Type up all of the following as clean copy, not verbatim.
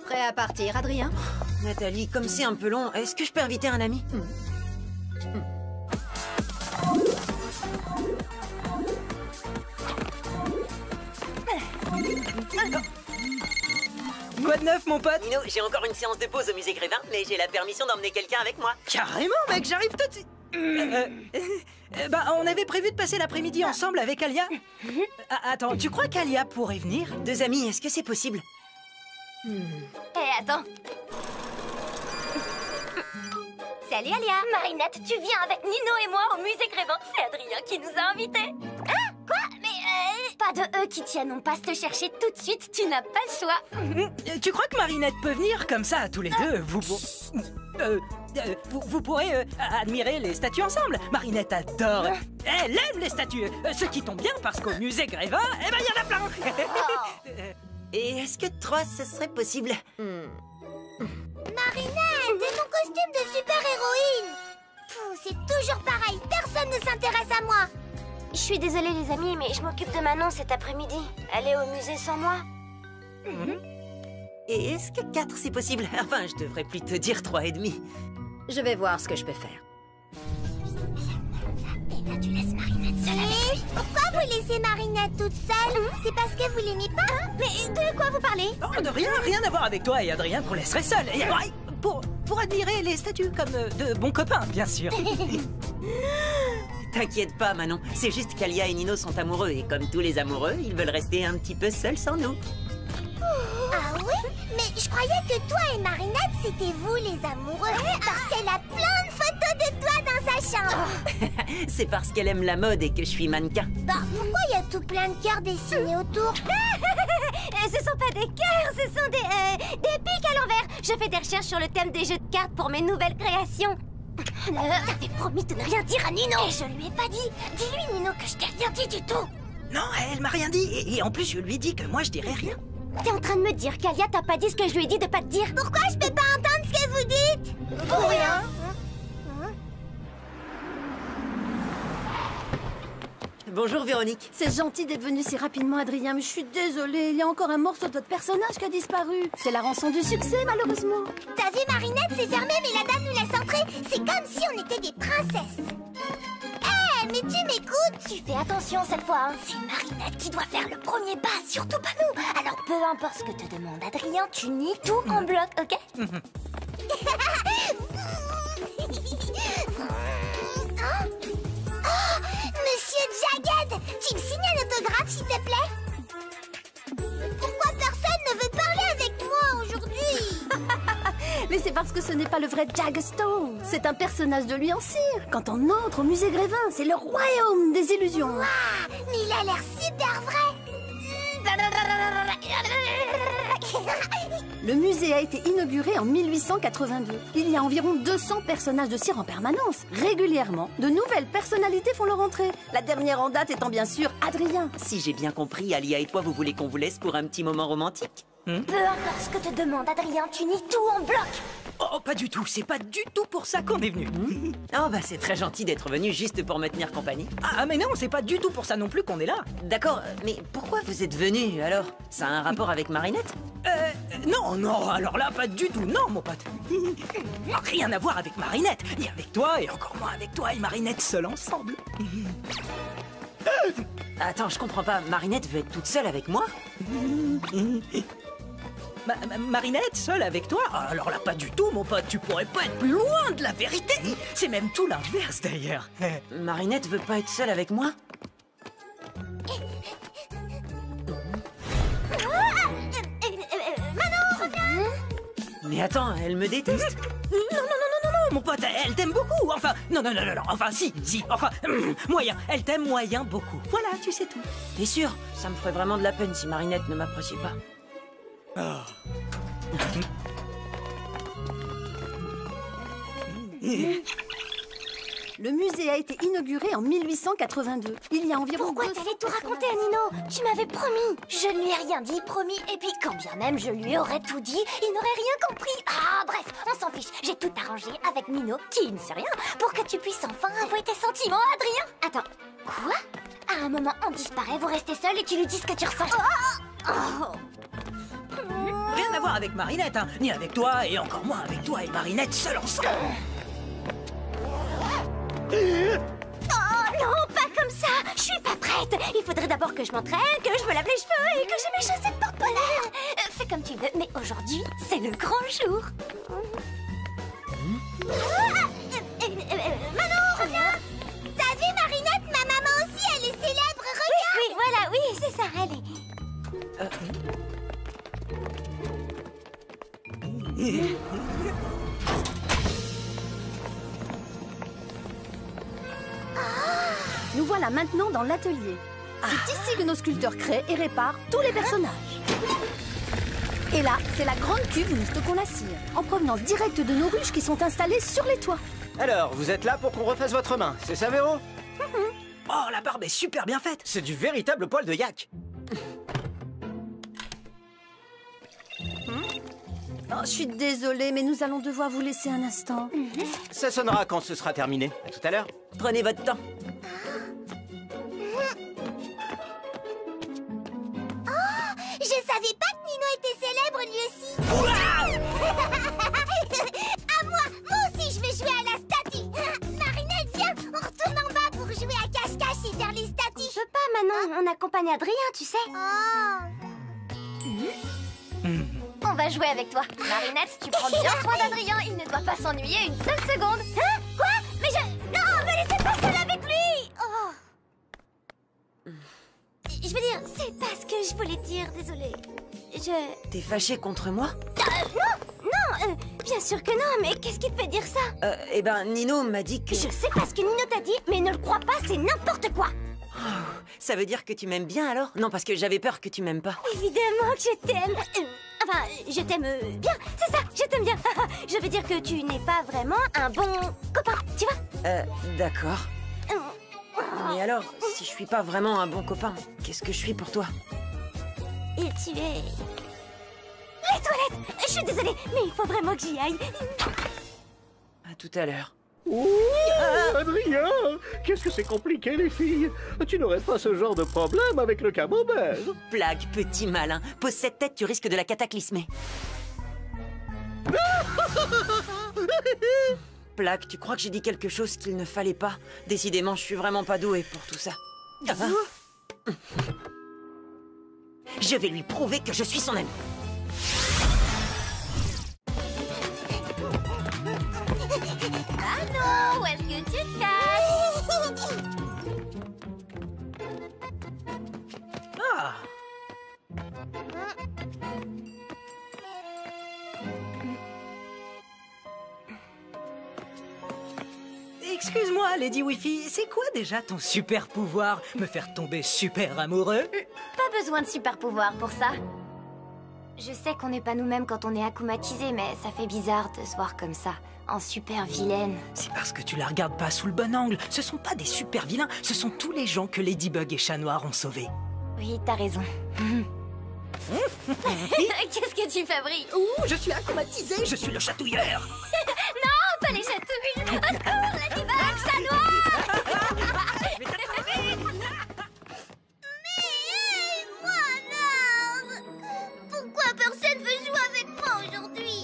Prêt à partir, Adrien? Nathalie, comme c'est un peu long, est-ce que je peux inviter un ami? Quoi de neuf, mon pote? Nino, j'ai encore une séance de pause au musée Grévin, mais j'ai la permission d'emmener quelqu'un avec moi. Carrément, mec, j'arrive tout de suite. On avait prévu de passer l'après-midi ensemble avec Alia. Attends, tu crois qu'Alia pourrait venir? Deux amis, est-ce que c'est possible? attends. Salut Alia. Marinette, tu viens avec Nino et moi au musée Grévin. C'est Adrien qui nous a invités. Hein? Quoi? Mais pas de eux qui tiennent, on passe te chercher tout de suite, tu n'as pas le choix. Tu crois que Marinette peut venir comme ça, tous les deux? Vous pourrez admirer les statues ensemble. Marinette adore. Elle aime les statues. Ce qui tombe bien parce qu'au musée Grévin, il y en a plein. Et est-ce que trois, ce serait possible? Marinette, et mon costume de super-héroïne. C'est toujours pareil, personne ne s'intéresse à moi. Je suis désolée les amis, mais je m'occupe de Manon cet après-midi. Elle est au musée sans moi. Et est-ce que 4 c'est possible? Enfin, je devrais plutôt dire 3 et demi. Je vais voir ce que je peux faire. Et là, tu laisses Marinette seule avec lui. Pourquoi vous laissez Marinette toute seule? C'est parce que vous l'aimez pas? Mais de quoi vous parlez? Oh, de rien à voir avec toi et Adrien qu'on laisserait seul. Et, pour admirer les statues comme de bons copains, bien sûr. T'inquiète pas, Manon. C'est juste qu'Alia et Nino sont amoureux et comme tous les amoureux, ils veulent rester un petit peu seuls sans nous. Ah oui? Mais je croyais que toi et Marinette, c'était vous les amoureux. Parce qu'elle a plein de photos de toi dans sa chambre. C'est parce qu'elle aime la mode et que je suis mannequin. Bah, pourquoi il y a tout plein de cœurs dessinés autour? Ce sont pas des cœurs, ce sont des pics à l'envers. Je fais des recherches sur le thème des jeux de cartes pour mes nouvelles créations. T'avais promis de ne rien dire à Nino. Et je lui ai pas dit. Dis-lui, Nino, que je t'ai rien dit du tout. Non, elle m'a rien dit. Et en plus, je lui ai dit que moi, je dirais rien. T'es en train de me dire qu'Alia t'a pas dit ce que je lui ai dit de pas te dire? Pourquoi je peux pas entendre ce que vous dites? Pour rien. Bonjour Véronique. C'est gentil d'être venu si rapidement, Adrien, mais je suis désolée. Il y a encore un morceau de votre personnage qui a disparu. C'est la rançon du succès, malheureusement. T'as vu, Marinette, c'est fermé, mais la dame nous laisse entrer. C'est comme si on était des princesses. Mais tu m'écoutes? Tu fais attention cette fois, hein. C'est Marinette qui doit faire le premier pas, surtout pas nous. Alors peu importe ce que te demande Adrien, tu nies tout en bloc, ok? Monsieur Jagged, tu me signes un autographe, s'il te plaît? Pourquoi personne ne veut parler avec moi aujourd'hui? Mais c'est parce que ce n'est pas le vrai Jaggerstone. C'est un personnage de lui en cire. Quand on entre au musée Grévin, c'est le royaume des illusions. Waouh, mais il a l'air super vrai. Le musée a été inauguré en 1882. Il y a environ 200 personnages de cire en permanence. Régulièrement, de nouvelles personnalités font leur entrée. La dernière en date étant bien sûr Adrien. Si j'ai bien compris, Alia et toi, vous voulez qu'on vous laisse pour un petit moment romantique? Peu importe ce que te demande Adrien, tu nies tout en bloc. Oh, pas du tout. C'est pas du tout pour ça qu'on est venu. Oh, bah c'est très gentil d'être venu juste pour me tenir compagnie. Ah, mais non, c'est pas du tout pour ça non plus qu'on est là. D'accord, mais pourquoi vous êtes venu alors? Ça a un rapport avec Marinette? Non, alors là, pas du tout. Non, mon pote. Rien à voir avec Marinette, ni avec toi, et encore moins avec toi et Marinette seuls ensemble. Attends, je comprends pas. Marinette veut être toute seule avec moi? Marinette seule avec toi? Alors là, pas du tout, mon pote. Tu pourrais pas être plus loin de la vérité. C'est même tout l'inverse, d'ailleurs. Marinette veut pas être seule avec moi? Mais attends, elle me déteste? Non, mon pote, elle t'aime beaucoup. Enfin, non, enfin, si, enfin, moyen. Elle t'aime moyen beaucoup. Voilà, tu sais tout. T'es sûr? Ça me ferait vraiment de la peine si Marinette ne m'appréciait pas. Le musée a été inauguré en 1882. Il y a environ Pourquoi 200 t'allais tout raconter à Nino? Tu m'avais promis. Je ne lui ai rien dit, promis. Et puis, quand bien même je lui aurais tout dit, il n'aurait rien compris. Ah, bref, on s'en fiche. J'ai tout arrangé avec Nino, qui ne sait rien, pour que tu puisses enfin avouer tes sentiments, Adrien. Attends, quoi? À un moment, on disparaît, vous restez seul et tu lui dis ce que tu ressens. Rien à voir avec Marinette, hein. Ni avec toi, et encore moins avec toi et Marinette seuls ensemble. Oh non, pas comme ça. Je suis pas prête. Il faudrait d'abord que je m'entraîne, que je me lave les cheveux et que j'ai mes chaussettes porte-polaires. Fais comme tu veux, mais aujourd'hui, c'est le grand jour. Maman, reviens. T'as vu Marinette? Ma maman aussi, elle est célèbre. Regarde. Oui, voilà, oui, c'est ça, allez. Nous voilà maintenant dans l'atelier. C'est ici que nos sculpteurs créent et réparent tous les personnages. Et là, c'est la grande cuve où nous stockons la cire, en provenance directe de nos ruches qui sont installées sur les toits. Alors, vous êtes là pour qu'on refasse votre main, c'est ça, Véro? Oh, la barbe est super bien faite. C'est du véritable poil de yak. Oh, je suis désolée, mais nous allons devoir vous laisser un instant. Ça sonnera quand ce sera terminé. À tout à l'heure. Prenez votre temps. Je savais pas que Nino était célèbre lui aussi. À moi aussi je vais jouer à la statue. Marinette, viens, on retourne en bas pour jouer à cache-cache et faire les statues. Je peux pas maintenant, on accompagne Adrien, tu sais. On va jouer avec toi. Marinette, tu prends bien soin d'Adrien, il ne doit pas s'ennuyer une seule seconde. Hein? Quoi? Mais non, me laissez pas seule avec lui. Je veux dire, c'est pas ce que je voulais dire, désolée. T'es fâché contre moi? Non, bien sûr que non, mais qu'est-ce qui te fait dire ça? Eh ben, Nino m'a dit que... Je sais pas ce que Nino t'a dit, mais ne le crois pas, c'est n'importe quoi. Ça veut dire que tu m'aimes bien alors? Non, parce que j'avais peur que tu m'aimes pas. Évidemment que je t'aime. Enfin, je t'aime bien, c'est ça, je t'aime bien. Je veux dire que tu n'es pas vraiment un bon copain, tu vois? D'accord. Mais alors, si je suis pas vraiment un bon copain, qu'est-ce que je suis pour toi? Et tu es... Les toilettes! Je suis désolée, mais il faut vraiment que j'y aille. À tout à l'heure. Ouh, Adrien, qu'est-ce que c'est compliqué, les filles. Tu n'aurais pas ce genre de problème avec le camembert. Blague, petit malin. Pose cette tête, tu risques de la cataclysmer. Plaque, tu crois que j'ai dit quelque chose qu'il ne fallait pas? Décidément, je suis vraiment pas douée pour tout ça. Je vais lui prouver que je suis son ami. Ah non, où est-ce que tu te caches? Ah. Excuse-moi, Lady Wifi, c'est quoi déjà ton super pouvoir? Me faire tomber super amoureux? Pas besoin de super pouvoir pour ça. Je sais qu'on n'est pas nous-mêmes quand on est akumatisé, mais ça fait bizarre de se voir comme ça, en super vilaine. C'est parce que tu la regardes pas sous le bon angle. Ce sont pas des super vilains, ce sont tous les gens que Ladybug et Chat Noir ont sauvés. Oui, t'as raison. Qu'est-ce que tu fabriques? Ouh, je suis akumatisé, je suis le chatouilleur. Non, pas les chatouilles! Au secours, Ladybug, Chat Noir! Mais moi, non! Pourquoi personne veut jouer avec moi aujourd'hui?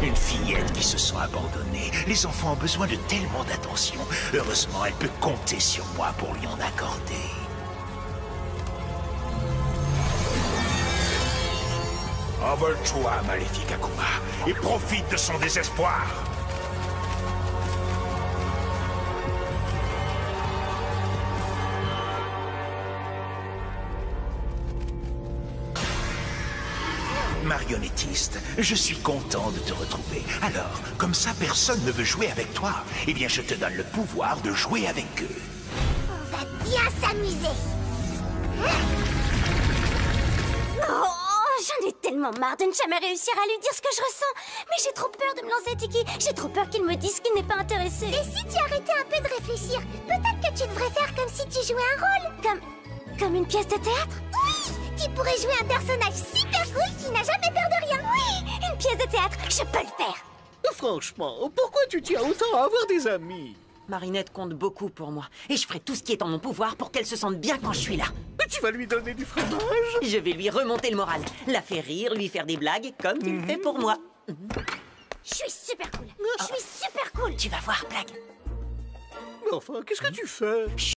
Une fillette qui se sent abandonnée. Les enfants ont besoin de tellement d'attention. Heureusement, elle peut compter sur moi pour lui en accorder. Envole-toi, maléfique Akuma, et profite de son désespoir. Marionnettiste, je suis content de te retrouver. Alors, comme ça personne ne veut jouer avec toi, eh bien je te donne le pouvoir de jouer avec eux. On va bien s'amuser. tellement marre de ne jamais réussir à lui dire ce que je ressens. Mais j'ai trop peur de me lancer, Tiki. J'ai trop peur qu'il me dise qu'il n'est pas intéressé. Et si tu arrêtais un peu de réfléchir, peut-être que tu devrais faire comme si tu jouais un rôle. Comme une pièce de théâtre? Oui! Tu pourrais jouer un personnage super cool qui n'a jamais peur de rien. Oui! Une pièce de théâtre, je peux le faire. Franchement, pourquoi tu tiens autant à avoir des amis? Marinette compte beaucoup pour moi. Et je ferai tout ce qui est en mon pouvoir pour qu'elle se sente bien quand je suis là. Mais tu vas lui donner du fromage? Je vais lui remonter le moral. La faire rire, lui faire des blagues, comme tu le fais pour moi. Je suis super cool. Je suis super cool. Tu vas voir, blague. Mais enfin, qu'est-ce que tu fais?